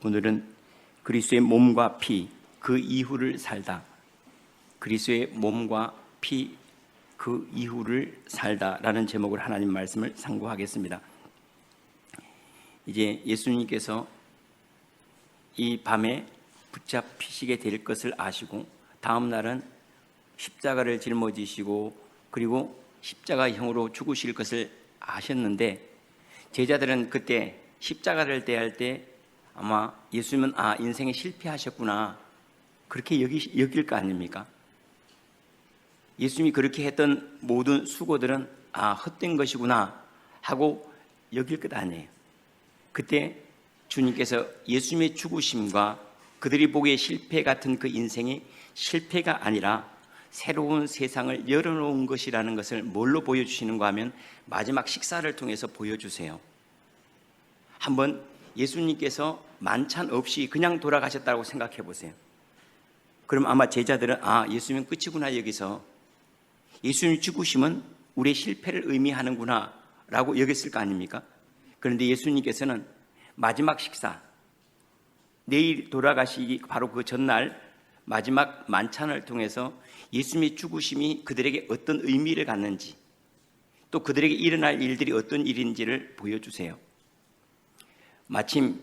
오늘은 그리스도의 몸과 피, 그 이후를 살다. 그리스도의 몸과 피, 그 이후를 살다라는 제목으로 하나님 말씀을 상고하겠습니다. 이제 예수님께서 이 밤에 붙잡히시게 될 것을 아시고 다음 날은 십자가를 짊어지시고 그리고 십자가형으로 죽으실 것을 아셨는데, 제자들은 그때 십자가를 대할 때 아마 예수님은 인생에 실패하셨구나 그렇게 여길 거 아닙니까? 예수님이 그렇게 했던 모든 수고들은 헛된 것이구나 하고 여길 것 아니에요. 그때 주님께서 예수님의 죽으심과 그들이 보기에 실패 같은 그 인생이 실패가 아니라 새로운 세상을 열어놓은 것이라는 것을 뭘로 보여주시는가 하면 마지막 식사를 통해서 보여주세요. 한번 예수님께서 만찬 없이 그냥 돌아가셨다고 생각해 보세요. 그럼 아마 제자들은 예수님은 끝이구나, 여기서 예수님 죽으심은 우리의 실패를 의미하는구나 라고 여겼을 거 아닙니까? 그런데 예수님께서는 마지막 식사, 내일 돌아가시기 바로 그 전날 마지막 만찬을 통해서 예수님의 죽으심이 그들에게 어떤 의미를 갖는지, 또 그들에게 일어날 일들이 어떤 일인지를 보여주세요. 마침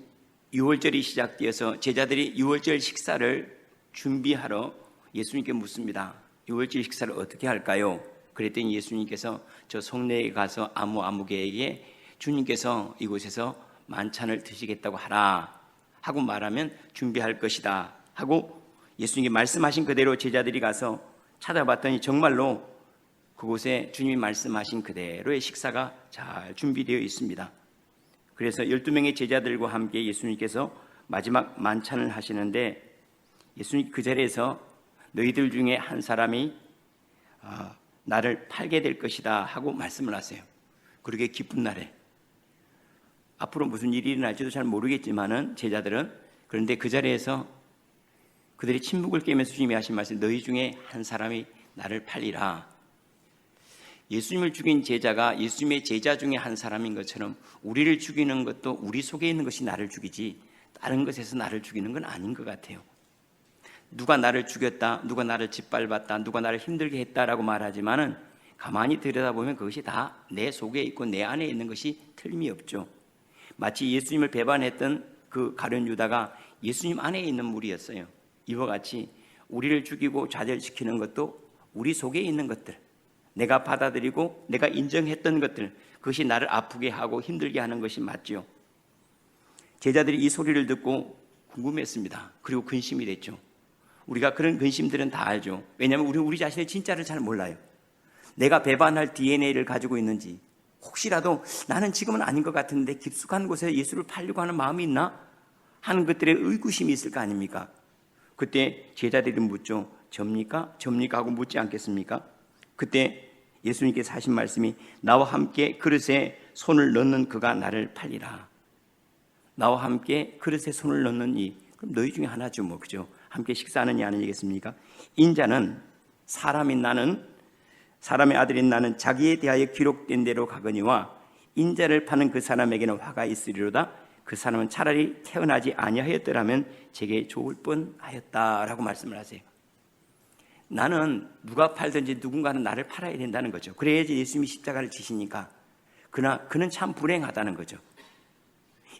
6월절이 시작되어서 제자들이 6월절 식사를 준비하러 예수님께 묻습니다. 6월절 식사를 어떻게 할까요? 그랬더니 예수님께서 저 성내에 가서 아무개에게 주님께서 이곳에서 만찬을 드시겠다고 하라 하고 말하면 준비할 것이다 하고 예수님이 말씀하신 그대로 제자들이 가서 찾아봤더니 정말로 그곳에 주님이 말씀하신 그대로의 식사가 잘 준비되어 있습니다. 그래서 12명의 제자들과 함께 예수님께서 마지막 만찬을 하시는데, 예수님 그 자리에서 너희들 중에 한 사람이 나를 팔게 될 것이다 하고 말씀을 하세요. 그렇게 기쁜 날에 앞으로 무슨 일이 일어날지도 잘 모르겠지만은 제자들은, 그런데 그 자리에서 그들이 침묵을 깨면서 주님이 하신 말씀, 너희 중에 한 사람이 나를 팔리라. 예수님을 죽인 제자가 예수님의 제자 중에 한 사람인 것처럼 우리를 죽이는 것도 우리 속에 있는 것이 나를 죽이지 다른 것에서 나를 죽이는 건 아닌 것 같아요. 누가 나를 죽였다, 누가 나를 짓밟았다, 누가 나를 힘들게 했다라고 말하지만은 가만히 들여다보면 그것이 다 내 속에 있고 내 안에 있는 것이 틀림이 없죠. 마치 예수님을 배반했던 그 가룟 유다가 예수님 안에 있는 무리였어요. 이와 같이 우리를 죽이고 좌절시키는 것도 우리 속에 있는 것들, 내가 받아들이고 내가 인정했던 것들, 그것이 나를 아프게 하고 힘들게 하는 것이 맞죠. 제자들이 이 소리를 듣고 궁금했습니다. 그리고 근심이 됐죠. 우리가 그런 근심들은 다 알죠. 왜냐하면 우리 자신의 진짜를 잘 몰라요. 내가 배반할 DNA를 가지고 있는지, 혹시라도 나는 지금은 아닌 것 같은데 깊숙한 곳에 예수를 팔려고 하는 마음이 있나 하는 것들의 의구심이 있을 거 아닙니까? 그때 제자들이 묻죠. 접니까? 접니까? 하고 묻지 않겠습니까? 그때 예수님께서 하신 말씀이, 나와 함께 그릇에 손을 넣는 그가 나를 팔리라. 나와 함께 그릇에 손을 넣는 이, 그럼 너희 중에 하나죠, 뭐, 그죠? 함께 식사하는 이 아니겠습니까? 인자는 사람의 아들인 나는 자기에 대하여 기록된 대로 가거니와 인자를 파는 그 사람에게는 화가 있으리로다. 그 사람은 차라리 태어나지 아니하였더라면 제게 좋을 뻔하였다라고 말씀을 하세요. 나는 누가 팔든지 누군가는 나를 팔아야 된다는 거죠. 그래야지 예수님이 십자가를 지시니까. 그러나 그는 참 불행하다는 거죠.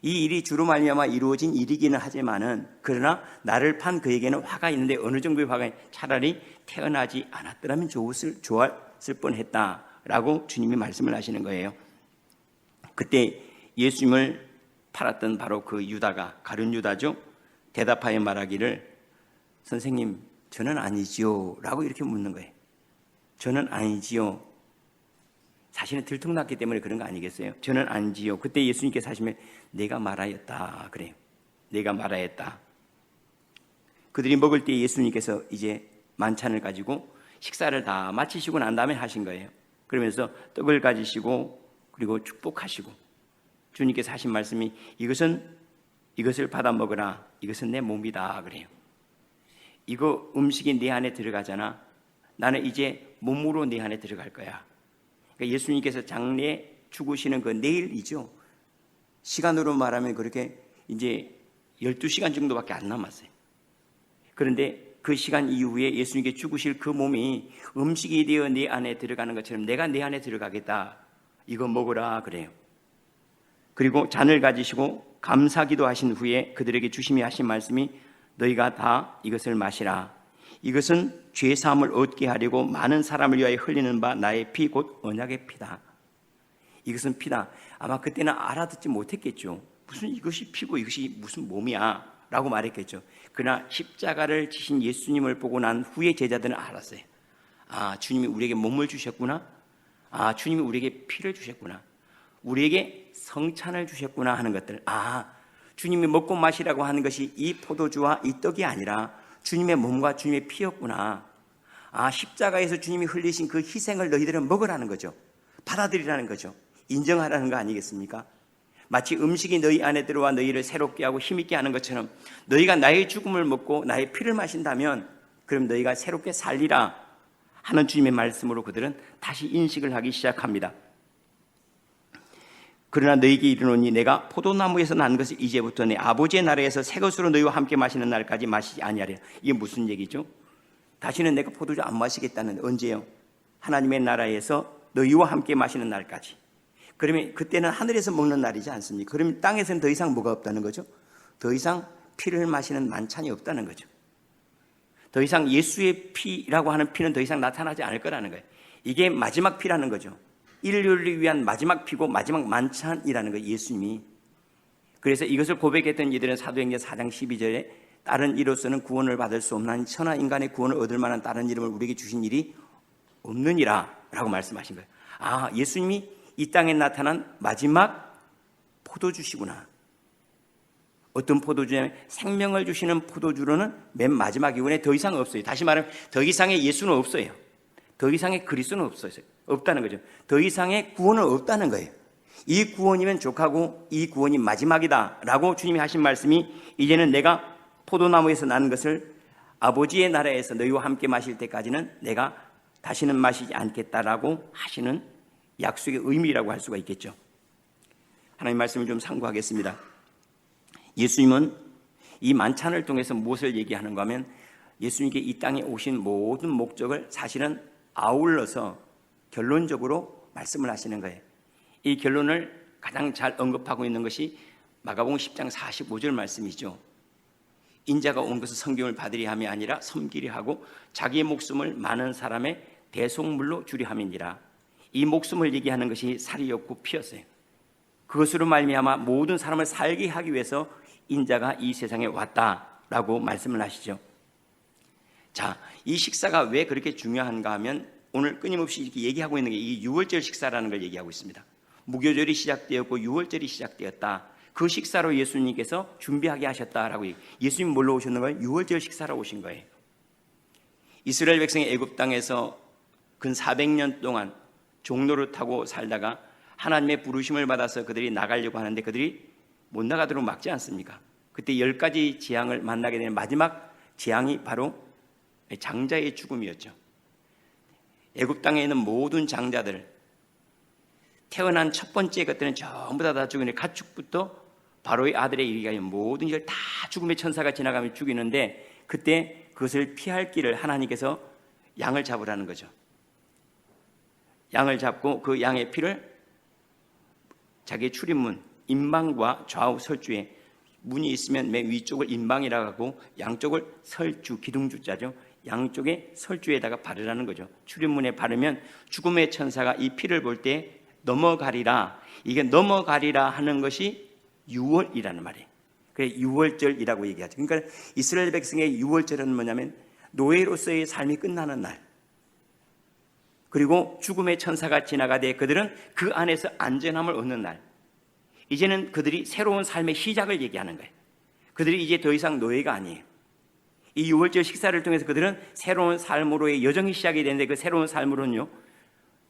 이 일이 주로 말미암아 이루어진 일이기는 하지만은, 그러나 나를 판 그에게는 화가 있는데 어느 정도의 화가 차라리 태어나지 않았더라면 좋았을 뻔했다라고 주님이 말씀을 하시는 거예요. 그때 예수님을 팔았던 바로 그 유다가, 가룟 유다죠, 대답하여 말하기를, 선생님 저는 아니지요 라고 이렇게 묻는 거예요. 저는 아니지요. 자신은 들통났기 때문에 그런 거 아니겠어요? 저는 아니지요. 그때 예수님께서 하시면 내가 말하였다 그래요. 내가 말하였다. 그들이 먹을 때 예수님께서 이제 만찬을 가지고 식사를 다 마치시고 난 다음에 하신 거예요. 그러면서 떡을 가지시고 그리고 축복하시고 주님께서 하신 말씀이, 이것을 받아 먹으라. 이것은 내 몸이다 그래요. 이거 음식이 내 안에 들어가잖아. 나는 이제 몸으로 내 안에 들어갈 거야. 그러니까 예수님께서 장래에 죽으시는 그 내일이죠. 시간으로 말하면 그렇게 이제 12시간 정도밖에 안 남았어요. 그런데 그 시간 이후에 예수님께 죽으실 그 몸이 음식이 되어 내 안에 들어가는 것처럼 내가 내 안에 들어가겠다. 이거 먹으라 그래요. 그리고 잔을 가지시고 감사기도 하신 후에 그들에게 주심이 하신 말씀이 너희가 다 이것을 마시라. 이것은 죄사함을 얻게 하려고 많은 사람을 위하여 흘리는 바 나의 피 곧 언약의 피다. 이것은 피다. 아마 그때는 알아듣지 못했겠죠. 무슨 이것이 피고 이것이 무슨 몸이야 라고 말했겠죠. 그러나 십자가를 지신 예수님을 보고 난 후에 제자들은 알았어요. 아, 주님이 우리에게 몸을 주셨구나. 아, 주님이 우리에게 피를 주셨구나. 우리에게 성찬을 주셨구나 하는 것들. 아, 주님이 먹고 마시라고 하는 것이 이 포도주와 이 떡이 아니라 주님의 몸과 주님의 피였구나. 아, 십자가에서 주님이 흘리신 그 희생을 너희들은 먹으라는 거죠. 받아들이라는 거죠. 인정하라는 거 아니겠습니까? 마치 음식이 너희 안에 들어와 너희를 새롭게 하고 힘있게 하는 것처럼 너희가 나의 죽음을 먹고 나의 피를 마신다면 그럼 너희가 새롭게 살리라 하는 주님의 말씀으로 그들은 다시 인식을 하기 시작합니다. 그러나 너희에게 이르노니 내가 포도나무에서 난 것을 이제부터 내 아버지의 나라에서 새 것으로 너희와 함께 마시는 날까지 마시지 아니하리라. 이게 무슨 얘기죠? 다시는 내가 포도주 안 마시겠다는, 언제요? 하나님의 나라에서 너희와 함께 마시는 날까지. 그러면 그때는 하늘에서 먹는 날이지 않습니까? 그러면 땅에서는 더 이상 뭐가 없다는 거죠? 더 이상 피를 마시는 만찬이 없다는 거죠. 더 이상 예수의 피라고 하는 피는 더 이상 나타나지 않을 거라는 거예요. 이게 마지막 피라는 거죠. 인류를 위한 마지막 피고 마지막 만찬이라는 거예요, 예수님이. 그래서 이것을 고백했던 이들은 사도행전 4장 12절에 다른 이로서는 구원을 받을 수 없는 천하 인간의 구원을 얻을 만한 다른 이름을 우리에게 주신 일이 없느니라 라고 말씀하신 거예요. 아, 예수님이 이 땅에 나타난 마지막 포도주시구나. 어떤 포도주냐면 생명을 주시는 포도주로는 맨 마지막 이후에 더 이상 없어요. 다시 말하면 더 이상의 예수는 없어요. 더 이상의 그리스도는 없다는 거죠. 더 이상의 구원은 없다는 거예요. 이 구원이면 족하고 이 구원이 마지막이다 라고 주님이 하신 말씀이 이제는 내가 포도나무에서 나는 것을 아버지의 나라에서 너희와 함께 마실 때까지는 내가 다시는 마시지 않겠다라고 하시는 약속의 의미라고 할 수가 있겠죠. 하나님 말씀을 좀 참고하겠습니다. 예수님은 이 만찬을 통해서 무엇을 얘기하는가 하면 예수님께 이 땅에 오신 모든 목적을 사실은 아울러서 결론적으로 말씀을 하시는 거예요. 이 결론을 가장 잘 언급하고 있는 것이 마가복음 10장 45절 말씀이죠. 인자가 온 것은 성경을 받으려 함이 아니라 섬기려 하고 자기의 목숨을 많은 사람의 대속물로 주려 함이니라. 이 목숨을 얘기하는 것이 살이었고 피였어요. 그것으로 말미암아 모든 사람을 살게 하기 위해서 인자가 이 세상에 왔다라고 말씀을 하시죠. 자, 이 식사가 왜 그렇게 중요한가 하면 오늘 끊임없이 이렇게 얘기하고 있는 게 이 유월절 식사라는 걸 얘기하고 있습니다. 무교절이 시작되었고 유월절이 시작되었다. 그 식사로 예수님께서 준비하게 하셨다라고. 예수님 뭘로 오셨는 거예요? 유월절 식사로 오신 거예요. 이스라엘 백성이 애굽 땅에서 근 400년 동안 종노릇하고 살다가 하나님의 부르심을 받아서 그들이 나가려고 하는데 그들이 못 나가도록 막지 않습니까? 그때 10가지 재앙을 만나게 되는 마지막 재앙이 바로 장자의 죽음이었죠. 애굽 땅에 있는 모든 장자들, 태어난 첫 번째 것들은 전부 다 죽이는 가축부터 바로의 아들에 이르기까지 모든 걸 다 죽음의 천사가 지나가며 죽이는데 그때 그것을 피할 길을 하나님께서 양을 잡으라는 거죠. 양을 잡고 그 양의 피를 자기의 출입문 임방과 좌우 설주에 문이 있으면 맨 위쪽을 임방이라고 하고 양쪽을 설주, 기둥주자죠. 양쪽에 설주에다가 바르라는 거죠. 출입문에 바르면 죽음의 천사가 이 피를 볼 때 넘어가리라. 이게 넘어가리라 하는 것이 유월이라는 말이에요. 그래 유월절이라고 얘기하죠. 그러니까 이스라엘 백성의 유월절은 뭐냐면 노예로서의 삶이 끝나는 날. 그리고 죽음의 천사가 지나가되 그들은 그 안에서 안전함을 얻는 날. 이제는 그들이 새로운 삶의 시작을 얘기하는 거예요. 그들이 이제 더 이상 노예가 아니에요. 이 유월절 식사를 통해서 그들은 새로운 삶으로의 여정이 시작이 되는데 그 새로운 삶으로는요,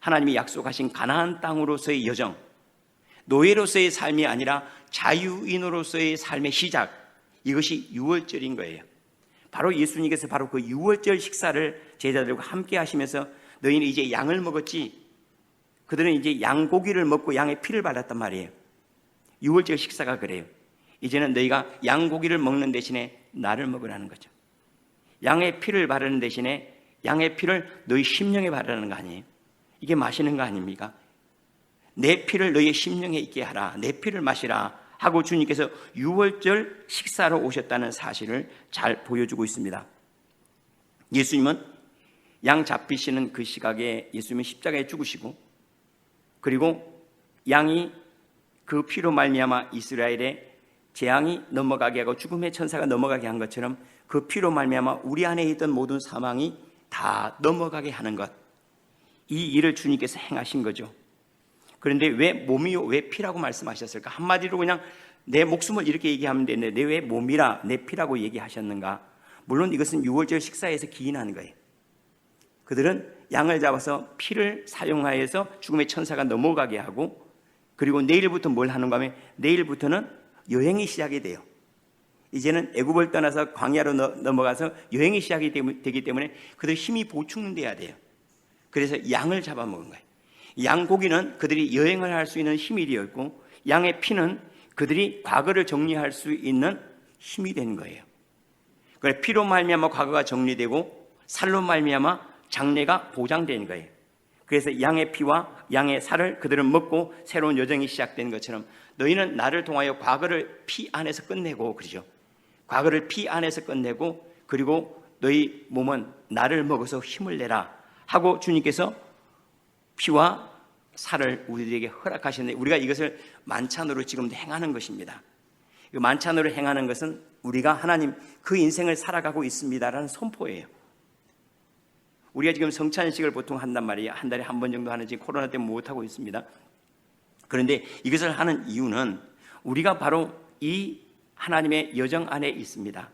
하나님이 약속하신 가나안 땅으로서의 여정, 노예로서의 삶이 아니라 자유인으로서의 삶의 시작, 이것이 유월절인 거예요. 바로 예수님께서 바로 그 유월절 식사를 제자들과 함께 하시면서 너희는 이제 양을 먹었지, 그들은 이제 양고기를 먹고 양의 피를 발랐단 말이에요. 유월절 식사가 그래요. 이제는 너희가 양고기를 먹는 대신에 나를 먹으라는 거죠. 양의 피를 바르는 대신에 양의 피를 너희 심령에 바르라는 거 아니에요? 이게 마시는 거 아닙니까? 내 피를 너희의 심령에 있게 하라, 내 피를 마시라 하고 주님께서 유월절 식사로 오셨다는 사실을 잘 보여주고 있습니다. 예수님은 양 잡히시는 그 시각에 예수님은 십자가에 죽으시고, 그리고 양이 그 피로 말미암아 이스라엘의 재앙이 넘어가게 하고 죽음의 천사가 넘어가게 한 것처럼 그 피로 말미암아 우리 안에 있던 모든 사망이 다 넘어가게 하는 것, 이 일을 주님께서 행하신 거죠. 그런데 왜 몸이요 왜 피라고 말씀하셨을까? 한마디로 그냥 내 목숨을 이렇게 얘기하면 되는데 내 왜 몸이라 내 피라고 얘기하셨는가? 물론 이것은 유월절 식사에서 기인하는 거예요. 그들은 양을 잡아서 피를 사용하여서 죽음의 천사가 넘어가게 하고, 그리고 내일부터 뭘 하는가 하면 내일부터는 여행이 시작이 돼요. 이제는 애굽을 떠나서 광야로 넘어가서 여행이 시작이 되기 때문에 그들 힘이 보충돼야 돼요. 그래서 양을 잡아먹은 거예요. 양고기는 그들이 여행을 할 수 있는 힘이 되었고, 양의 피는 그들이 과거를 정리할 수 있는 힘이 된 거예요. 그래서 피로 말미암아 과거가 정리되고 살로 말미암아 장래가 보장된 거예요. 그래서 양의 피와 양의 살을 그들은 먹고 새로운 여정이 시작된 것처럼 너희는 나를 통하여 과거를 피 안에서 끝내고, 그러죠. 과거를 피 안에서 끝내고, 그리고 너희 몸은 나를 먹어서 힘을 내라 하고 주님께서 피와 살을 우리에게 허락하시는데, 우리가 이것을 만찬으로 지금도 행하는 것입니다. 이 만찬으로 행하는 것은 우리가 하나님 그 인생을 살아가고 있습니다라는 선포예요. 우리가 지금 성찬식을 보통 한단 말이에요. 한 달에 한 번 정도 하는지 코로나 때문에 못하고 있습니다. 그런데 이것을 하는 이유는 우리가 바로 이 하나님의 여정 안에 있습니다.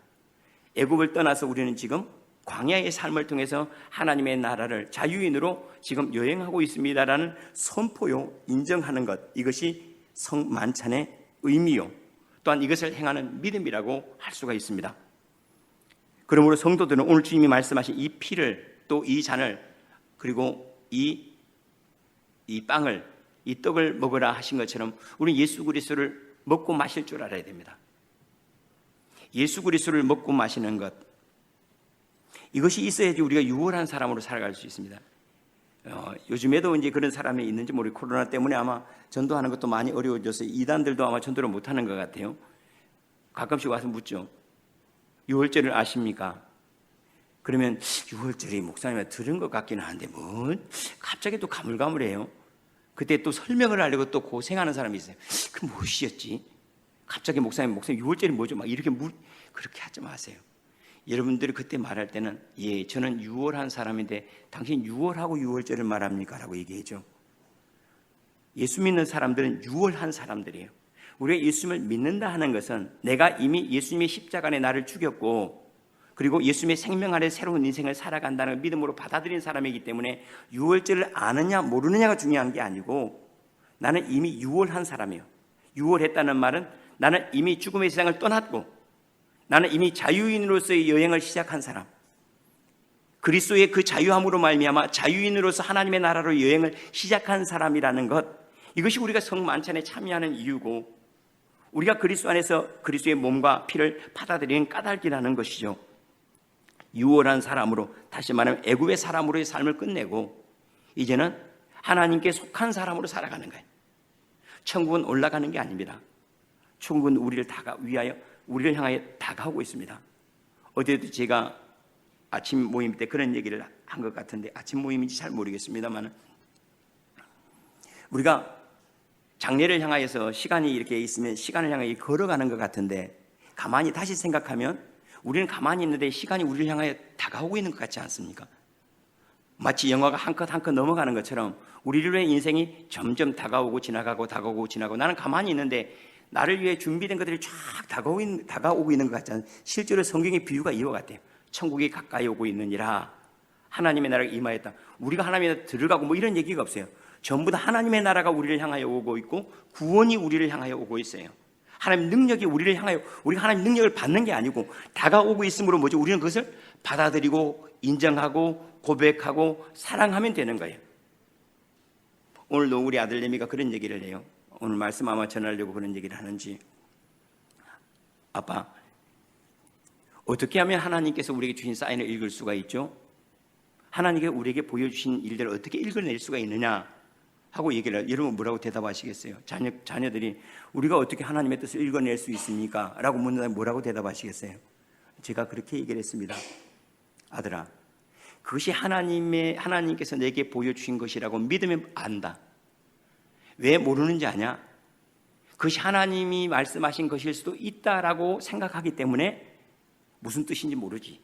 애굽을 떠나서 우리는 지금 광야의 삶을 통해서 하나님의 나라를 자유인으로 지금 여행하고 있습니다라는 선포요, 인정하는 것, 이것이 성만찬의 의미요, 또한 이것을 행하는 믿음이라고 할 수가 있습니다. 그러므로 성도들은 오늘 주님이 말씀하신 이 피를, 또 이 잔을, 그리고 이 빵을, 이 떡을 먹으라 하신 것처럼 우리는 예수 그리스도를 먹고 마실 줄 알아야 됩니다. 예수 그리스도를 먹고 마시는 것, 이것이 있어야지 우리가 유월한 사람으로 살아갈 수 있습니다. 요즘에도 이제 그런 사람이 있는지 모르고 코로나 때문에 아마 전도하는 것도 많이 어려워져서 이단들도 아마 전도를 못하는 것 같아요. 가끔씩 와서 묻죠. 유월절을 아십니까? 그러면 유월절이 목사님이 들은 것 같기는 한데 뭐 갑자기 또 가물가물해요. 그때 또 설명을 하려고 또 고생하는 사람이 있어요. 그 무엇이었지? 갑자기 목사님 유월절이 뭐죠? 막 이렇게 그렇게 하지 마세요. 여러분들이 그때 말할 때는 예, 저는 유월한 사람인데 당신 유월하고 유월절을 말합니까? 라고 얘기해줘. 예수 믿는 사람들은 유월한 사람들이에요. 우리가 예수님을 믿는다 하는 것은 내가 이미 예수님의 십자가 안에 나를 죽였고, 그리고 예수님의 생명 안에 새로운 인생을 살아간다는 믿음으로 받아들인 사람이기 때문에 유월절을 아느냐 모르느냐가 중요한 게 아니고, 나는 이미 유월한 사람이에요. 유월했다는 말은 나는 이미 죽음의 세상을 떠났고 나는 이미 자유인으로서의 여행을 시작한 사람, 그리스도의 그 자유함으로 말미암아 자유인으로서 하나님의 나라로 여행을 시작한 사람이라는 것, 이것이 우리가 성만찬에 참여하는 이유고 우리가 그리스도 안에서 그리스도의 몸과 피를 받아들이는 까닭이라는 것이죠. 유월한 사람으로, 다시 말하면 애굽의 사람으로의 삶을 끝내고 이제는 하나님께 속한 사람으로 살아가는 거예요. 천국은 올라가는 게 아닙니다. 천국은 우리를 향하여 다가오고 있습니다. 어제도 제가 아침 모임 때 그런 얘기를 한 것 같은데, 아침 모임인지 잘 모르겠습니다만, 우리가 장례를 향하여서 시간이 이렇게 있으면 시간을 향해 걸어가는 것 같은데, 가만히 다시 생각하면 우리는 가만히 있는데 시간이 우리를 향하여 다가오고 있는 것 같지 않습니까? 마치 영화가 한 컷 한 컷 넘어가는 것처럼 우리들의 인생이 점점 다가오고 지나가고 나는 가만히 있는데 나를 위해 준비된 것들이 쫙 다가오고 있는 것 같지 않아요? 실제로 성경의 비유가 이와 같아요. 천국이 가까이 오고 있느니라, 하나님의 나라가 임하였다. 우리가 하나님의 나라에 들어가고 뭐 이런 얘기가 없어요. 전부 다 하나님의 나라가 우리를 향하여 오고 있고 구원이 우리를 향하여 오고 있어요. 하나님 능력이 우리를 향하여, 우리가 하나님 능력을 받는 게 아니고 다가오고 있으므로 뭐죠? 우리는 그것을 받아들이고 인정하고 고백하고 사랑하면 되는 거예요. 오늘도 우리 아들내미가 그런 얘기를 해요. 오늘 말씀 아마 전하려고 그런 얘기를 하는지, 아빠, 어떻게 하면 하나님께서 우리에게 주신 사인을 읽을 수가 있죠? 하나님께서 우리에게 보여주신 일들을 어떻게 읽어낼 수가 있느냐 하고 얘기를 해요. 여러분 뭐라고 대답하시겠어요? 자녀들이 우리가 어떻게 하나님의 뜻을 읽어낼 수 있습니까? 라고 묻는다면 뭐라고 대답하시겠어요? 제가 그렇게 얘기를 했습니다. 아들아, 그것이 하나님께서 내게 보여주신 것이라고 믿으면 안다. 왜 모르는지 아냐? 그것이 하나님이 말씀하신 것일 수도 있다라고 생각하기 때문에 무슨 뜻인지 모르지.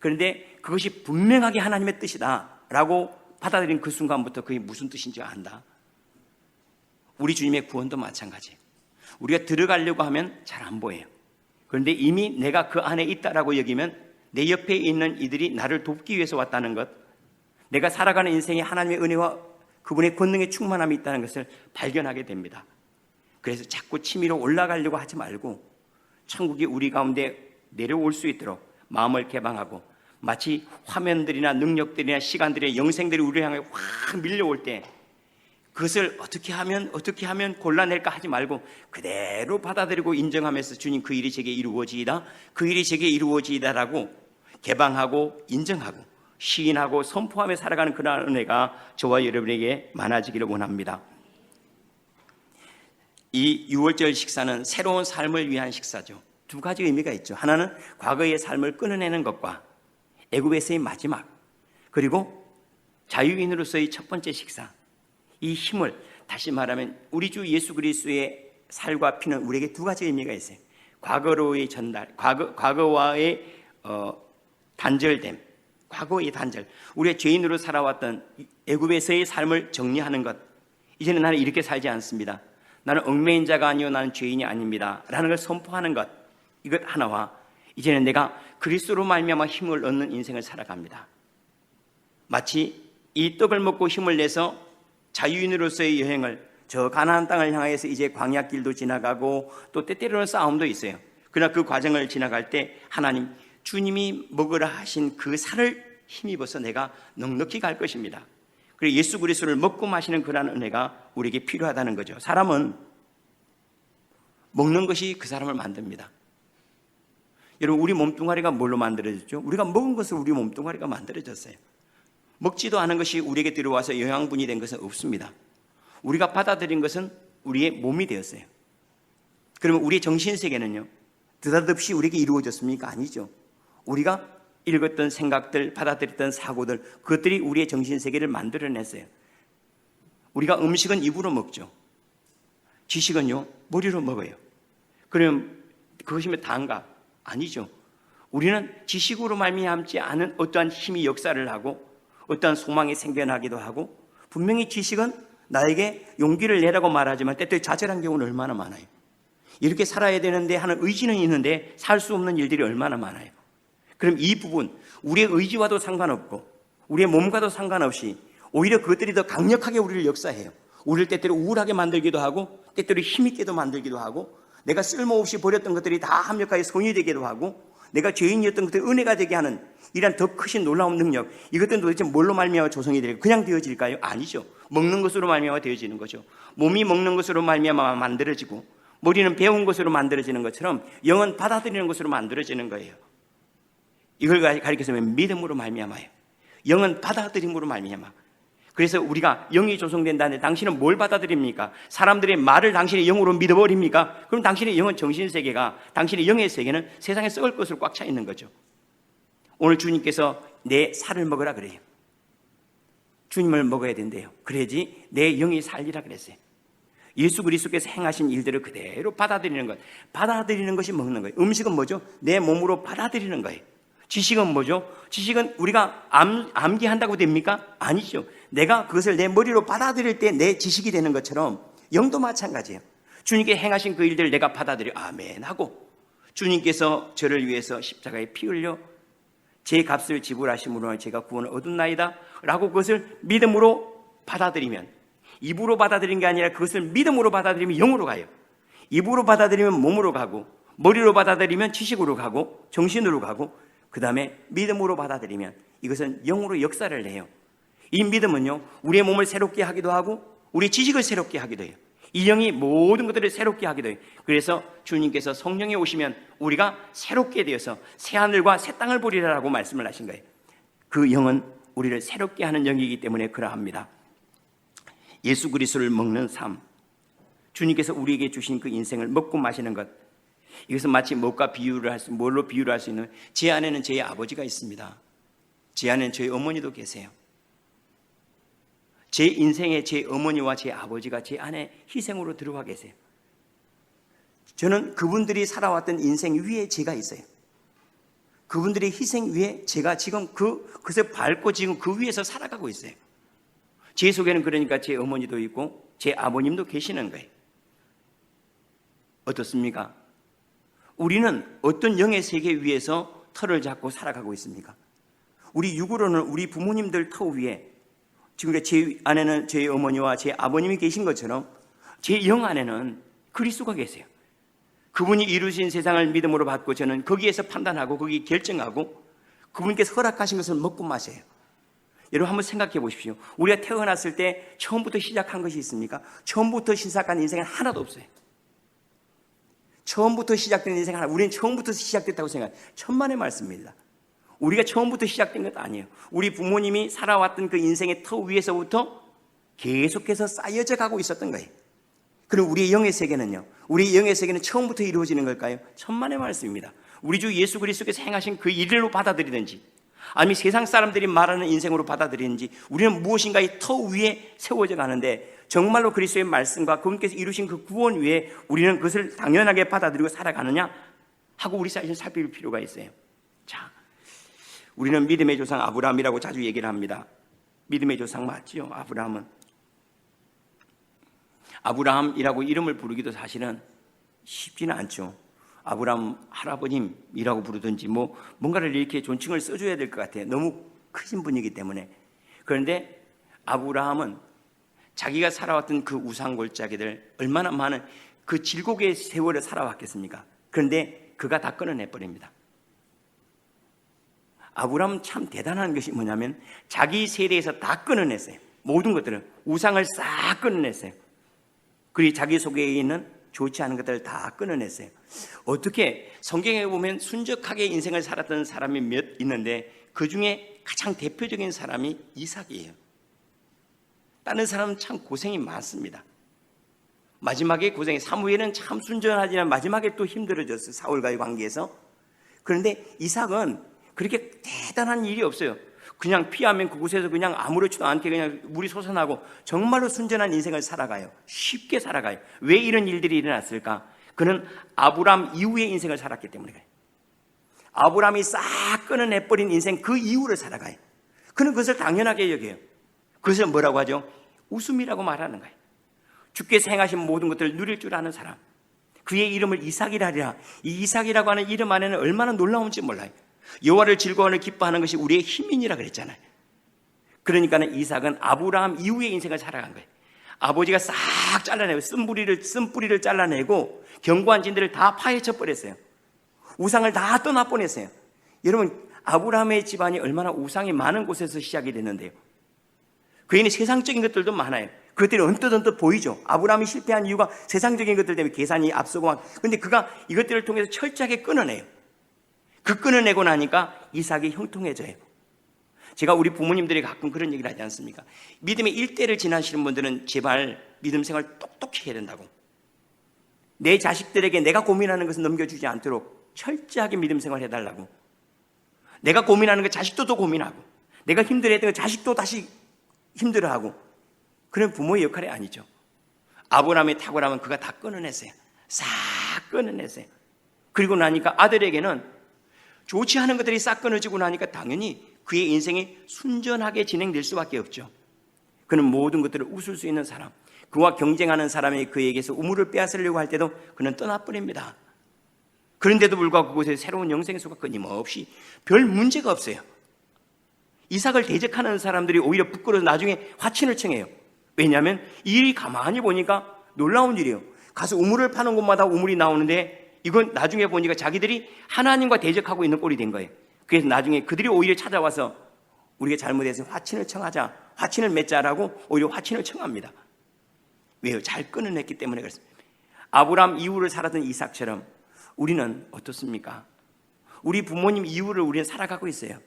그런데 그것이 분명하게 하나님의 뜻이다라고 받아들인 그 순간부터 그게 무슨 뜻인지 안다. 우리 주님의 구원도 마찬가지예요. 우리가 들어가려고 하면 잘 안 보여요. 그런데 이미 내가 그 안에 있다라고 여기면 내 옆에 있는 이들이 나를 돕기 위해서 왔다는 것, 내가 살아가는 인생에 하나님의 은혜와 그분의 권능의 충만함이 있다는 것을 발견하게 됩니다. 그래서 자꾸 치밀어 올라가려고 하지 말고 천국이 우리 가운데 내려올 수 있도록 마음을 개방하고, 마치 화면들이나 능력들이나 시간들이나 영생들이 우리를 향해 확 밀려올 때 그것을 어떻게 하면 골라낼까 하지 말고 그대로 받아들이고 인정하면서 주님 그 일이 제게 이루어지이다, 그 일이 제게 이루어지이다라고 개방하고 인정하고 시인하고 선포하며 살아가는 그러한 은혜가 저와 여러분에게 많아지기를 원합니다. 이 유월절 식사는 새로운 삶을 위한 식사죠. 두 가지 의미가 있죠. 하나는 과거의 삶을 끊어내는 것과 애굽에서의 마지막, 그리고 자유인으로서의 첫 번째 식사, 이 힘을, 다시 말하면 우리 주 예수 그리스도의 살과 피는 우리에게 두 가지 의미가 있어요. 과거로의 전달, 과거와의 단절됨, 과거의 단절, 우리의 죄인으로 살아왔던 애굽에서의 삶을 정리하는 것. 이제는 나는 이렇게 살지 않습니다. 나는 얽매인 자가 아니요 나는 죄인이 아닙니다 라는 걸 선포하는 것, 이것 하나와 이제는 내가 그리스도로 말미암아 힘을 얻는 인생을 살아갑니다. 마치 이 떡을 먹고 힘을 내서 자유인으로서의 여행을, 저 가나안 땅을 향해서 이제 광야길도 지나가고 또 때때로는 싸움도 있어요. 그러나 그 과정을 지나갈 때 하나님, 주님이 먹으라 하신 그 살을 힘입어서 내가 넉넉히 갈 것입니다. 그리고 예수 그리스도를 먹고 마시는 그러한 은혜가 우리에게 필요하다는 거죠. 사람은 먹는 것이 그 사람을 만듭니다. 여러분, 우리 몸뚱아리가 뭘로 만들어졌죠? 우리가 먹은 것으로 우리 몸뚱아리가 만들어졌어요. 먹지도 않은 것이 우리에게 들어와서 영양분이 된 것은 없습니다. 우리가 받아들인 것은 우리의 몸이 되었어요. 그러면 우리의 정신세계는요, 느닷없이 우리에게 이루어졌습니까? 아니죠. 우리가 읽었던 생각들, 받아들였던 사고들, 그것들이 우리의 정신세계를 만들어냈어요. 우리가 음식은 입으로 먹죠. 지식은요, 머리로 먹어요. 그럼 그것이면 다인가? 아니죠. 우리는 지식으로 말미암지 않은 어떠한 힘이 역사를 하고 어떠한 소망이 생겨나기도 하고, 분명히 지식은 나에게 용기를 내라고 말하지만 때때로 좌절한 경우는 얼마나 많아요. 이렇게 살아야 되는데 하는 의지는 있는데 살 수 없는 일들이 얼마나 많아요. 그럼 이 부분, 우리의 의지와도 상관없고 우리의 몸과도 상관없이 오히려 그것들이 더 강력하게 우리를 역사해요. 우리를 때때로 우울하게 만들기도 하고 때때로 힘있게도 만들기도 하고, 내가 쓸모없이 버렸던 것들이 다 합력하여 손이 되기도 하고, 내가 죄인이었던 것들이 은혜가 되게 하는 이런 더 크신 놀라운 능력, 이것들은 도대체 뭘로 말미암아 조성이 되릴까요? 그냥 되어질까요? 아니죠. 먹는 것으로 말미암아 되어지는 거죠. 몸이 먹는 것으로 말미암아 만들어지고 머리는 배운 것으로 만들어지는 것처럼 영은 받아들이는 것으로 만들어지는 거예요. 이걸 가리켜서 믿음으로 말미암아요. 영은 받아들임으로 말미암아. 그래서 우리가 영이 조성된다는데 당신은 뭘 받아들입니까? 사람들의 말을 당신의 영으로 믿어버립니까? 그럼 당신의 영은 정신세계가, 당신의 영의 세계는 세상에 썩을 것으로 꽉 차 있는 거죠. 오늘 주님께서 내 살을 먹으라 그래요. 주님을 먹어야 된대요. 그래야지 내 영이 살리라 그랬어요. 예수 그리스도께서 행하신 일들을 그대로 받아들이는 것. 받아들이는 것이 먹는 거예요. 음식은 뭐죠? 내 몸으로 받아들이는 거예요. 지식은 뭐죠? 지식은 우리가 암기한다고 됩니까? 아니죠. 내가 그것을 내 머리로 받아들일 때 내 지식이 되는 것처럼 영도 마찬가지예요. 주님께 행하신 그 일들을 내가 받아들여 아멘 하고, 주님께서 저를 위해서 십자가에 피 흘려 제 값을 지불하심으로 제가 구원을 얻었나이다 라고 그것을 믿음으로 받아들이면, 입으로 받아들인 게 아니라 그것을 믿음으로 받아들이면 영으로 가요. 입으로 받아들이면 몸으로 가고, 머리로 받아들이면 지식으로 가고 정신으로 가고, 그 다음에 믿음으로 받아들이면 이것은 영으로 역사를 해요. 이 믿음은요, 우리의 몸을 새롭게 하기도 하고 우리의 지식을 새롭게 하기도 해요. 이 영이 모든 것들을 새롭게 하기도 해요. 그래서 주님께서 성령이 오시면 우리가 새롭게 되어서 새하늘과 새 땅을 보리라라고 말씀을 하신 거예요. 그 영은 우리를 새롭게 하는 영이기 때문에 그러합니다. 예수 그리스도를 먹는 삶, 주님께서 우리에게 주신 그 인생을 먹고 마시는 것, 이것은 마치 뭘로 비유를 할 수 있는, 제 안에는 제 아버지가 있습니다. 제 안에는 저희 어머니도 계세요. 제 인생에 제 어머니와 제 아버지가 제 안에 희생으로 들어와 계세요. 저는 그분들이 살아왔던 인생 위에 제가 있어요. 그분들의 희생 위에 제가 지금 그것을 밟고 지금 그 위에서 살아가고 있어요. 제 속에는 그러니까 제 어머니도 있고 제 아버님도 계시는 거예요. 어떻습니까? 우리는 어떤 영의 세계 위에서 터를 잡고 살아가고 있습니까? 우리 육으로는 우리 부모님들 터 위에 지금 제 안에는 제 어머니와 제 아버님이 계신 것처럼 제 영 안에는 그리스도가 계세요. 그분이 이루신 세상을 믿음으로 받고 저는 거기에서 판단하고 거기 결정하고 그분께서 허락하신 것을 먹고 마셔요. 여러분 한번 생각해 보십시오. 우리가 태어났을 때 처음부터 시작한 것이 있습니까? 처음부터 시작한 인생은 하나도 없어요. 처음부터 시작된 인생 하나, 우리는 처음부터 시작됐다고 생각해요. 천만의 말씀입니다. 우리가 처음부터 시작된 것 아니에요. 우리 부모님이 살아왔던 그 인생의 터 위에서부터 계속해서 쌓여져 가고 있었던 거예요. 그럼 우리의 영의 세계는요? 우리의 영의 세계는 처음부터 이루어지는 걸까요? 천만의 말씀입니다. 우리 주 예수 그리스도께서 행하신 그 일로 받아들이든지 아니면 세상 사람들이 말하는 인생으로 받아들이는지 우리는 무엇인가 이 터 위에 세워져 가는데 정말로 그리스도의 말씀과 그분께서 이루신 그 구원 위에 우리는 그것을 당연하게 받아들이고 살아가느냐 하고 우리 자신을 살필 필요가 있어요. 자, 우리는 믿음의 조상 아브라함이라고 자주 얘기를 합니다. 믿음의 조상 맞지요? 아브라함이라고 이름을 부르기도 사실은 쉽지는 않죠. 아브라함 할아버님이라고 부르든지 뭔가를 이렇게 존칭을 써줘야 될 것 같아요. 너무 크신 분이기 때문에. 그런데 아브라함은 자기가 살아왔던 그 우상골짜기들 얼마나 많은 그 질곡의 세월을 살아왔겠습니까? 그런데 그가 다 끊어내버립니다. 아브라함은 참 대단한 것이 뭐냐면 자기 세대에서 다 끊어냈어요. 모든 것들을 우상을 싹 끊어냈어요. 그리고 자기 속에 있는 좋지 않은 것들을 다 끊어냈어요. 어떻게 성경에 보면 순적하게 인생을 살았던 사람이 몇 있는데 그 중에 가장 대표적인 사람이 이삭이에요. 다른 사람은 참 고생이 많습니다. 마지막에 고생이, 사무엘은 참 순전하지만 마지막에 또 힘들어졌어요. 사울과의 관계에서. 그런데 이삭은 그렇게 대단한 일이 없어요. 그냥 피하면 그곳에서 그냥 아무렇지도 않게 그냥 물이 솟아나고 정말로 순전한 인생을 살아가요. 쉽게 살아가요. 왜 이런 일들이 일어났을까? 그는 아브라함 이후의 인생을 살았기 때문에 그래요. 아브라함이 싹 끊어내버린 인생 그 이후를 살아가요. 그는 그것을 당연하게 여겨요. 그것을 뭐라고 하죠? 웃음이라고 말하는 거예요. 주께서 행하신 모든 것들을 누릴 줄 아는 사람, 그의 이름을 이삭이라 하리라. 이 이삭이라고 하는 이름 안에는 얼마나 놀라운지 몰라요. 여호와를 즐거워하는 기뻐하는 것이 우리의 힘이니라 그랬잖아요. 그러니까는 이삭은 아브라함 이후의 인생을 살아간 거예요. 아버지가 싹 잘라내고 쓴뿌리를 잘라내고 견고한 진들을 다 파헤쳐 버렸어요. 우상을 다 떠나보냈어요. 여러분, 아브라함의 집안이 얼마나 우상이 많은 곳에서 시작이 됐는데요. 그에는 세상적인 것들도 많아요. 그것들이 언뜻 보이죠. 아브라함이 실패한 이유가 세상적인 것들 때문에 계산이 앞서고 그런데 그가 이것들을 통해서 철저하게 끊어내요. 그 끊어내고 나니까 이삭이 형통해져요. 제가 우리 부모님들이 가끔 그런 얘기를 하지 않습니까? 믿음의 일대를 지나시는 분들은 제발 믿음 생활 똑똑히 해야 된다고. 내 자식들에게 내가 고민하는 것을 넘겨주지 않도록 철저하게 믿음 생활 해달라고. 내가 고민하는 거 자식도 또 고민하고, 내가 힘들어했던 거 자식도 다시 힘들어하고, 그런 부모의 역할이 아니죠. 아브라함의 탁월함은 그가 다 끊어냈어요. 싹 끊어냈어요. 그리고 나니까 아들에게는 좋지 않은 것들이 싹 끊어지고 나니까 당연히 그의 인생이 순전하게 진행될 수밖에 없죠. 그는 모든 것들을 웃을 수 있는 사람, 그와 경쟁하는 사람이 그에게서 우물을 빼앗으려고 할 때도 그는 떠나버립니다. 그런데도 불구하고 그곳에 새로운 영생의 수가 끊임없이 별 문제가 없어요. 이삭을 대적하는 사람들이 오히려 부끄러워서 나중에 화친을 청해요. 왜냐하면 이 일이 가만히 보니까 놀라운 일이에요. 가서 우물을 파는 곳마다 우물이 나오는데 이건 나중에 보니까 자기들이 하나님과 대적하고 있는 꼴이 된 거예요. 그래서 나중에 그들이 오히려 찾아와서 우리가 잘못해서 화친을 청하자, 화친을 맺자라고 오히려 화친을 청합니다. 왜요? 잘 끊어냈기 때문에 그렇습니다. 아브라함 이후를 살았던 이삭처럼 우리는 어떻습니까? 우리 부모님 이후를 우리는 살아가고 있어요.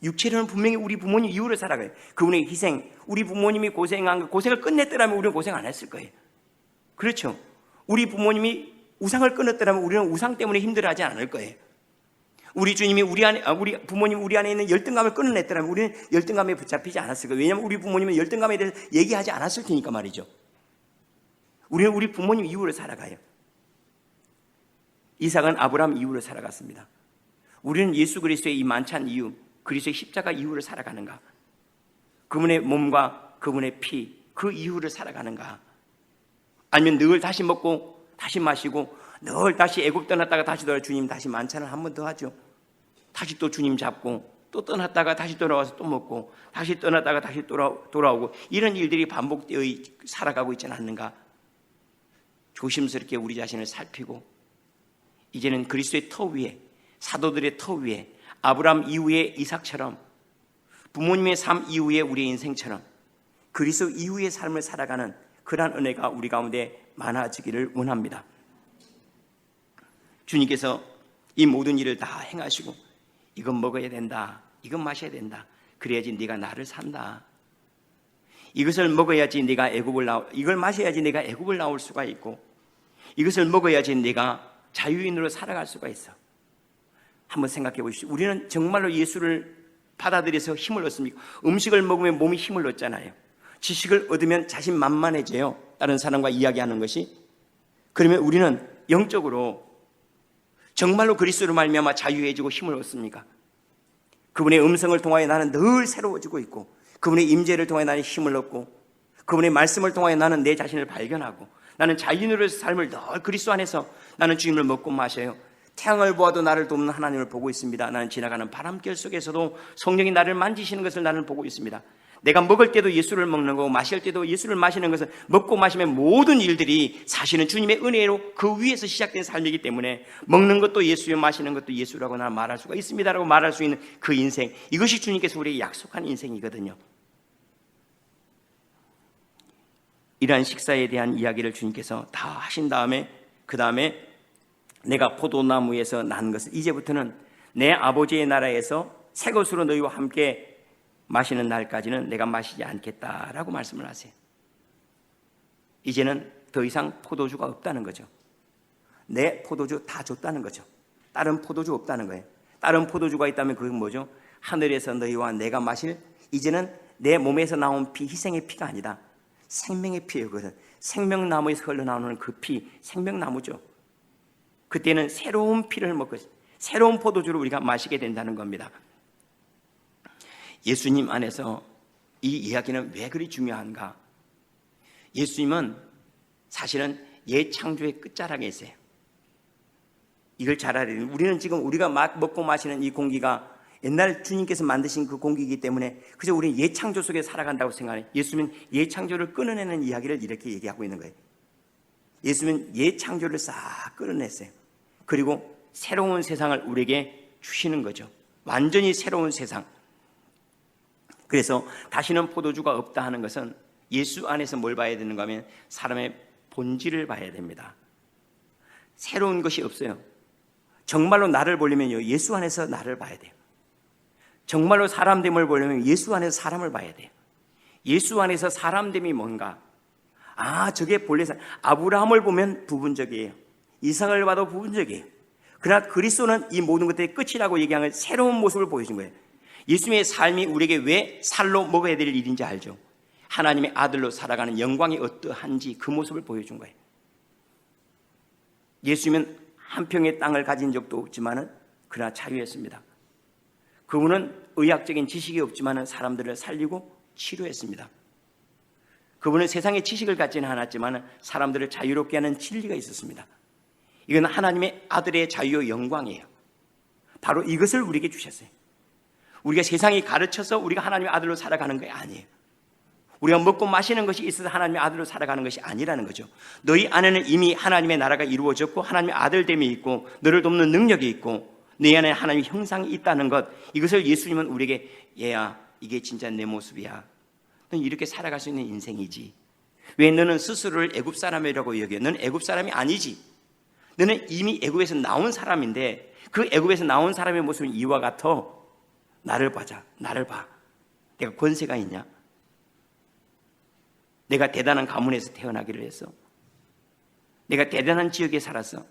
육체로는 분명히 우리 부모님 이후를 살아가요. 그분의 희생, 우리 부모님이 고생한 고생을 끝냈더라면 우리는 고생 안 했을 거예요. 그렇죠? 우리 부모님이 우상을 끊었더라면 우리는 우상 때문에 힘들어하지 않을 거예요. 우리 주님이 우리 부모님 우리 안에 있는 열등감을 끊어냈더라면 우리는 열등감에 붙잡히지 않았을 거예요. 왜냐하면 우리 부모님은 열등감에 대해서 얘기하지 않았을 테니까 말이죠. 우리는 우리 부모님 이후를 살아가요. 이삭은 아브라함 이후를 살아갔습니다. 우리는 예수 그리스도의 이 만찬 이후, 그리스도의 십자가 이후를 살아가는가? 그분의 몸과 그분의 피, 그 이후를 살아가는가? 아니면 늘 다시 먹고 다시 마시고 늘 다시 애굽 떠났다가 다시 돌아 주님 다시 만찬을 한 번 더 하죠. 다시 또 주님 잡고 또 떠났다가 다시 돌아와서 또 먹고 다시 떠났다가 다시 돌아오고 이런 일들이 반복되어 살아가고 있지는 않는가? 조심스럽게 우리 자신을 살피고 이제는 그리스도의 터 위에, 사도들의 터 위에, 아브라함 이후의 이삭처럼 부모님의 삶 이후의 우리의 인생처럼 그리스도 이후의 삶을 살아가는 그러한 은혜가 우리 가운데 많아지기를 원합니다. 주님께서 이 모든 일을 다 행하시고 이건 먹어야 된다, 이건 마셔야 된다, 그래야지 네가 나를 산다, 이것을 먹어야지 네가 이걸 마셔야지 네가 애굽을 나올 수가 있고 이것을 먹어야지 네가 자유인으로 살아갈 수가 있어. 한번 생각해 보십시오. 우리는 정말로 예수를 받아들여서 힘을 얻습니까? 음식을 먹으면 몸이 힘을 얻잖아요. 지식을 얻으면 자신만만해져요. 다른 사람과 이야기하는 것이. 그러면 우리는 영적으로 정말로 그리스도로 말미암아 자유해지고 힘을 얻습니까? 그분의 음성을 통하여 나는 늘 새로워지고 있고 그분의 임재를 통하여 나는 힘을 얻고 그분의 말씀을 통하여 나는 내 자신을 발견하고 나는 자유인으로서 삶을 늘 그리스도 안에서 나는 주님을 먹고 마셔요. 태양을 보아도 나를 돕는 하나님을 보고 있습니다. 나는 지나가는 바람결 속에서도 성령이 나를 만지시는 것을 나는 보고 있습니다. 내가 먹을 때도 예수를 먹는 거고 마실 때도 예수를 마시는 것은 먹고 마시면 모든 일들이 사실은 주님의 은혜로 그 위에서 시작된 삶이기 때문에 먹는 것도 예수요 마시는 것도 예수라고 나는 말할 수가 있습니다라고 말할 수 있는 그 인생, 이것이 주님께서 우리에게 약속한 인생이거든요. 이러한 식사에 대한 이야기를 주님께서 다 하신 다음에 그 다음에 내가 포도나무에서 난 것을 이제부터는 내 아버지의 나라에서 새 것으로 너희와 함께 마시는 날까지는 내가 마시지 않겠다라고 말씀을 하세요. 이제는 더 이상 포도주가 없다는 거죠. 내 포도주 다 줬다는 거죠. 다른 포도주 없다는 거예요. 다른 포도주가 있다면 그게 뭐죠? 하늘에서 너희와 내가 마실, 이제는 내 몸에서 나온 피, 희생의 피가 아니다. 생명의 피예요. 생명나무에서 흘러나오는 그 피, 생명나무죠. 그때는 새로운 피를 먹고 새로운 포도주를 우리가 마시게 된다는 겁니다. 예수님 안에서 이 이야기는 왜 그리 중요한가? 예수님은 사실은 예창조의 끝자락에 있어요. 이걸 잘 알아야 돼요. 우리는 지금 우리가 먹고 마시는 이 공기가 옛날 주님께서 만드신 그 공기이기 때문에 그저 우리는 예창조 속에 살아간다고 생각해요. 예수님은 예창조를 끊어내는 이야기를 이렇게 얘기하고 있는 거예요. 예수님은 예창조를 싹 끊어냈어요. 그리고 새로운 세상을 우리에게 주시는 거죠. 완전히 새로운 세상. 그래서 다시는 포도주가 없다 하는 것은 예수 안에서 뭘 봐야 되는가 하면 사람의 본질을 봐야 됩니다. 새로운 것이 없어요. 정말로 나를 보려면요, 예수 안에서 나를 봐야 돼요. 정말로 사람됨을 보려면 예수 안에서 사람을 봐야 돼요. 예수 안에서 사람됨이 뭔가? 저게 본래 아브라함을 보면 부분적이에요. 이삭을 봐도 부분적이에요. 그러나 그리스도는 이 모든 것들의 끝이라고 얘기하는 새로운 모습을 보여준 거예요. 예수님의 삶이 우리에게 왜 살로 먹어야 될 일인지 알죠? 하나님의 아들로 살아가는 영광이 어떠한지 그 모습을 보여준 거예요. 예수님은 한 평의 땅을 가진 적도 없지만은 그러나 자유했습니다. 그분은 의학적인 지식이 없지만은 사람들을 살리고 치료했습니다. 그분은 세상의 지식을 갖지는 않았지만은 사람들을 자유롭게 하는 진리가 있었습니다. 이건 하나님의 아들의 자유의 영광이에요. 바로 이것을 우리에게 주셨어요. 우리가 세상이 가르쳐서 우리가 하나님의 아들로 살아가는 게 아니에요. 우리가 먹고 마시는 것이 있어서 하나님의 아들로 살아가는 것이 아니라는 거죠. 너희 안에는 이미 하나님의 나라가 이루어졌고 하나님의 아들됨이 있고 너를 돕는 능력이 있고 내 안에 하나님의 형상이 있다는 것, 이것을 예수님은 우리에게 얘야 이게 진짜 내 모습이야. 넌 이렇게 살아갈 수 있는 인생이지. 왜 너는 스스로를 애굽 사람이라고 여겨? 너는 애굽 사람이 아니지. 너는 이미 애굽에서 나온 사람인데 그 애굽에서 나온 사람의 모습은 이와 같아. 나를 보자. 나를 봐. 내가 권세가 있냐? 내가 대단한 가문에서 태어나기를 했어. 내가 대단한 지역에 살았어.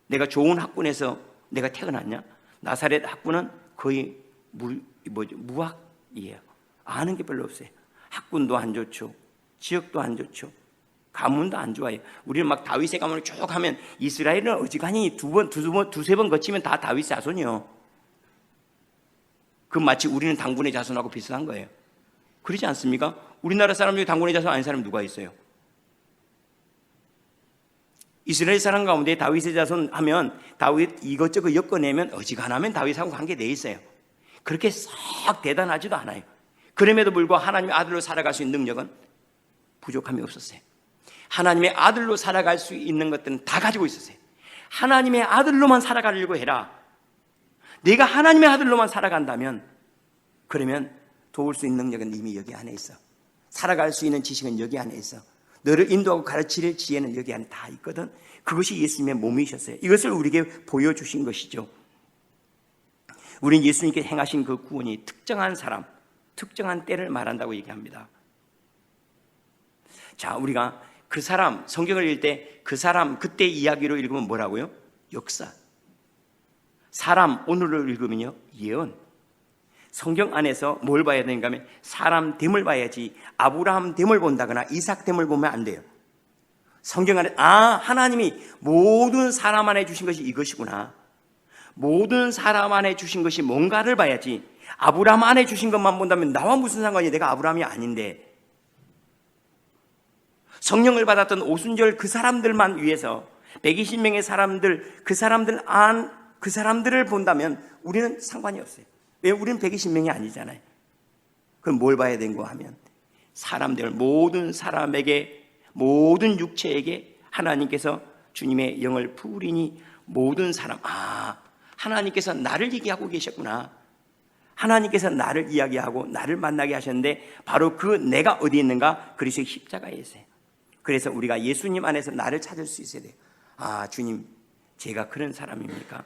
내가 좋은 학군에서 내가 태어났냐? 나사렛 학군은 거의 무학이에요. 아는 게 별로 없어요. 학군도 안 좋죠. 지역도 안 좋죠. 가문도 안 좋아요. 우리는 막 다윗의 가문을 쭉 하면 이스라엘은 어지간히 두세 번 거치면 다 다윗 자손이요. 그 마치 우리는 당군의 자손하고 비슷한 거예요. 그러지 않습니까? 우리나라 사람 중에 당군의 자손 아닌 사람이 누가 있어요? 이스라엘 사람 가운데 다윗의 자손 하면 다윗 이것저것 엮어내면 어지간하면 다윗하고 관계되어 있어요. 그렇게 썩 대단하지도 않아요. 그럼에도 불구하고 하나님의 아들로 살아갈 수 있는 능력은 부족함이 없었어요. 하나님의 아들로 살아갈 수 있는 것들은 다 가지고 있었어요. 하나님의 아들로만 살아가려고 해라. 내가 하나님의 아들로만 살아간다면 그러면 도울 수 있는 능력은 이미 여기 안에 있어. 살아갈 수 있는 지식은 여기 안에 있어. 너를 인도하고 가르칠 지혜는 여기 안에 다 있거든. 그것이 예수님의 몸이셨어요. 이것을 우리에게 보여주신 것이죠. 우리는 예수님께 행하신 그 구원이 특정한 사람, 특정한 때를 말한다고 얘기합니다. 자, 우리가 그 사람, 성경을 읽을 때 그 사람, 그때 이야기로 읽으면 뭐라고요? 역사. 사람, 오늘을 읽으면요, 예언. 성경 안에서 뭘 봐야 되는가 하면 사람 됨을 봐야지 아브라함 됨을 본다거나 이삭 됨을 보면 안 돼요. 성경 안에 하나님이 모든 사람 안에 주신 것이 이것이구나. 모든 사람 안에 주신 것이 뭔가를 봐야지 아브라함 안에 주신 것만 본다면 나와 무슨 상관이야. 내가 아브라함이 아닌데. 성령을 받았던 오순절 그 사람들만 위해서 120명의 사람들, 그 사람들을 본다면 우리는 상관이 없어요. 왜? 우리는 120명이 아니잖아요. 그럼 뭘 봐야 되는 거 하면 사람들, 모든 사람에게, 모든 육체에게 하나님께서 주님의 영을 부으리니 모든 사람, 하나님께서 나를 얘기하고 계셨구나. 하나님께서 나를 이야기하고 나를 만나게 하셨는데 바로 그 내가 어디 있는가? 그리스도의 십자가에 있어요. 그래서 우리가 예수님 안에서 나를 찾을 수 있어야 돼요. 주님, 제가 그런 사람입니까?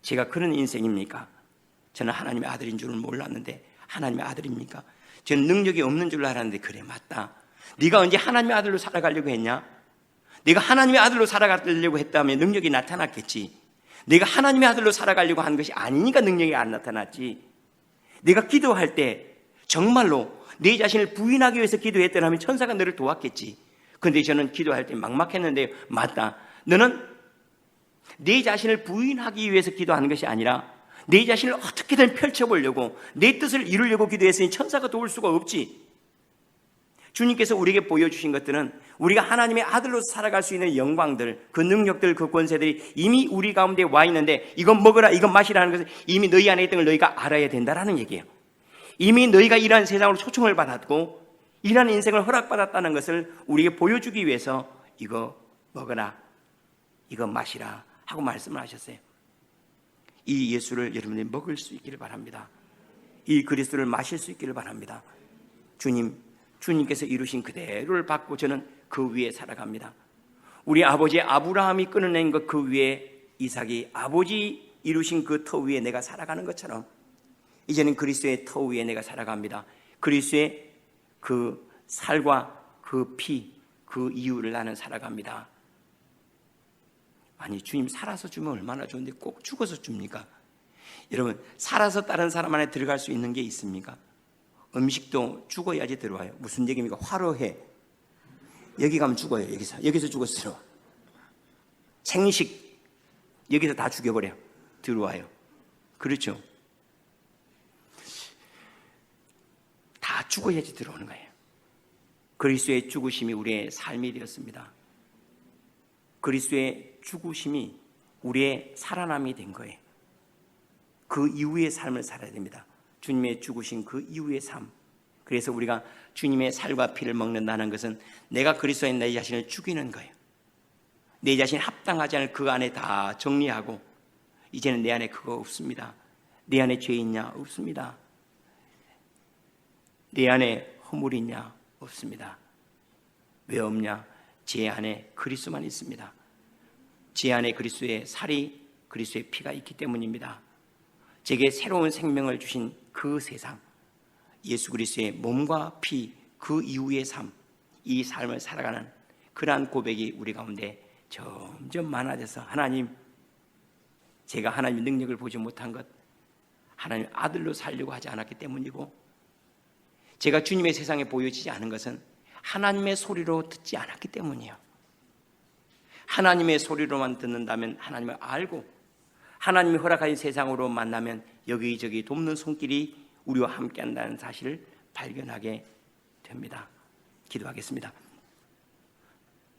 제가 그런 인생입니까? 저는 하나님의 아들인 줄은 몰랐는데 하나님의 아들입니까? 저는 능력이 없는 줄 알았는데 그래, 맞다. 네가 언제 하나님의 아들로 살아가려고 했냐? 네가 하나님의 아들로 살아가려고 했다면 능력이 나타났겠지. 네가 하나님의 아들로 살아가려고 한 것이 아니니까 능력이 안 나타났지. 네가 기도할 때 정말로 네 자신을 부인하기 위해서 기도했더라면 천사가 너를 도왔겠지. 그런데 저는 기도할 때 막막했는데 맞다. 너는 네 자신을 부인하기 위해서 기도하는 것이 아니라 내 자신을 어떻게든 펼쳐보려고 내 뜻을 이루려고 기도했으니 천사가 도울 수가 없지. 주님께서 우리에게 보여주신 것들은 우리가 하나님의 아들로 살아갈 수 있는 영광들, 그 능력들, 그 권세들이 이미 우리 가운데 와 있는데 이건 먹으라, 이건 마시라는 것은 이미 너희 안에 있던 걸 너희가 알아야 된다라는 얘기예요. 이미 너희가 이러한 세상으로 초청을 받았고 이러한 인생을 허락받았다는 것을 우리에게 보여주기 위해서 이거 먹어라, 이거 마시라 하고 말씀을 하셨어요. 이 예수를 여러분이 먹을 수 있기를 바랍니다. 이 그리스도를 마실 수 있기를 바랍니다. 주님께서 이루신 그대로를 받고 저는 그 위에 살아갑니다. 우리 아버지 아브라함이 끊어낸 것 그 위에 이삭이 아버지 이루신 그 터 위에 내가 살아가는 것처럼 이제는 그리스도의 터 위에 내가 살아갑니다. 그리스도의 그 살과 그 피, 그 이유를 나는 살아갑니다. 아니, 주님 살아서 주면 얼마나 좋은데 꼭 죽어서 줍니까? 여러분, 살아서 다른 사람 안에 들어갈 수 있는 게 있습니까? 음식도 죽어야지 들어와요. 무슨 얘기입니까? 화로해. 여기 가면 죽어요. 여기서 죽어서 들어와. 생식, 여기서 다 죽여버려. 들어와요. 그렇죠? 다 죽어야지 들어오는 거예요. 그리스도의 죽으심이 우리의 삶이 되었습니다. 그리스도의 죽으심이 우리의 살아남이 된 거예요. 그 이후의 삶을 살아야 됩니다. 주님의 죽으신 그 이후의 삶. 그래서 우리가 주님의 살과 피를 먹는다는 것은 내가 그리스도에 내 자신을 죽이는 거예요. 내 자신이 합당하지 않을 그 안에 다 정리하고 이제는 내 안에 그거 없습니다. 내 안에 죄 있냐? 없습니다. 내 안에 허물이 있냐? 없습니다. 왜 없냐? 제 안에 그리스도만 있습니다. 제 안에 그리스도의 살이, 그리스도의 피가 있기 때문입니다. 제게 새로운 생명을 주신 그 세상, 예수 그리스도의 몸과 피, 그 이후의 삶, 이 삶을 살아가는 그러한 고백이 우리 가운데 점점 많아져서 하나님, 제가 하나님의 능력을 보지 못한 것, 하나님의 아들로 살려고 하지 않았기 때문이고, 제가 주님의 세상에 보여지지 않은 것은 하나님의 소리로 듣지 않았기 때문이에요. 하나님의 소리로만 듣는다면 하나님을 알고, 하나님이 허락하신 세상으로 만나면 여기저기 돕는 손길이 우리와 함께 한다는 사실을 발견하게 됩니다. 기도하겠습니다.